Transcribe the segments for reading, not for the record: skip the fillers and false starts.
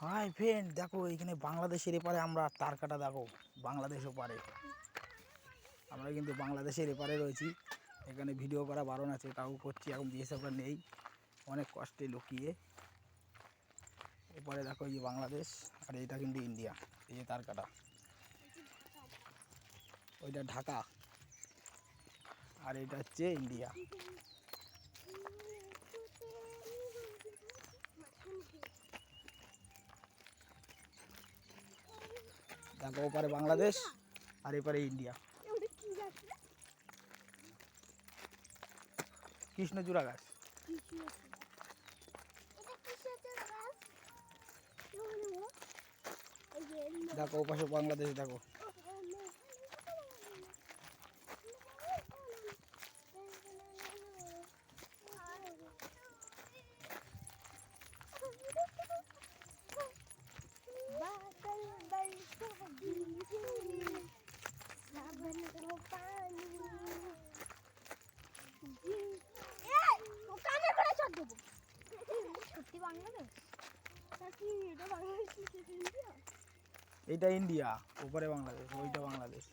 Hi friend, দেখো এখানে বাংলাদেশের এপারে আমরা তার কাটা, দেখো বাংলাদেশও পারে। আমরা কিন্তু বাংলাদেশের এপারে রয়েছি। এখানে ভিডিও করা বারণ আছে, তাও করছি। এখন বিএসএফরা নেই, অনেক কষ্টে লুকিয়ে। এপারে দেখো এই যে বাংলাদেশ, আর এটা কিন্তু ইন্ডিয়া। এই যে তার কাটা, ওইটা ঢাকা, আর এটা হচ্ছে ইন্ডিয়া। দেখো ওপারে বাংলাদেশ আর এপারে ইন্ডিয়া। কৃষ্ণচূড়া গাছ। দেখো ওপাশে বাংলাদেশ, দেখো এইটা ইন্ডিয়া, ওপারে বাংলাদেশ, ওইটা বাংলাদেশ।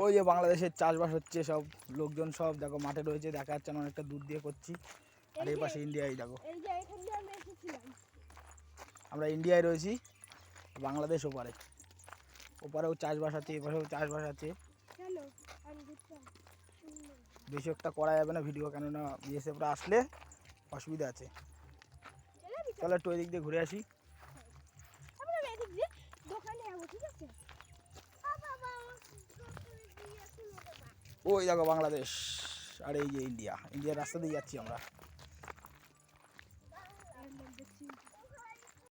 ওই যে বাংলাদেশের চাষবাস হচ্ছে, সব লোকজন সব দেখো মাঠে রয়েছে, দেখা যাচ্ছে না, অনেকটা দূর দিয়ে করছি। আর এই পাশে ইন্ডিয়ায়, দেখো আমরা ইন্ডিয়ায় রয়েছি, বাংলাদেশ ওপারে। ওপারেও চাষবাস আছে, এপাশেও চাষবাস আছে। বেশি একটা করা যাবে না ভিডিও, কেননা বিএসএফরা আসলে অসুবিধা আছে। চলো একটু ওই দিক দিয়ে ঘুরে আসি। ওই দেখো বাংলাদেশ, আর এই যে ইন্ডিয়া। ইন্ডিয়ার রাস্তা দিয়ে যাচ্ছি আমরা।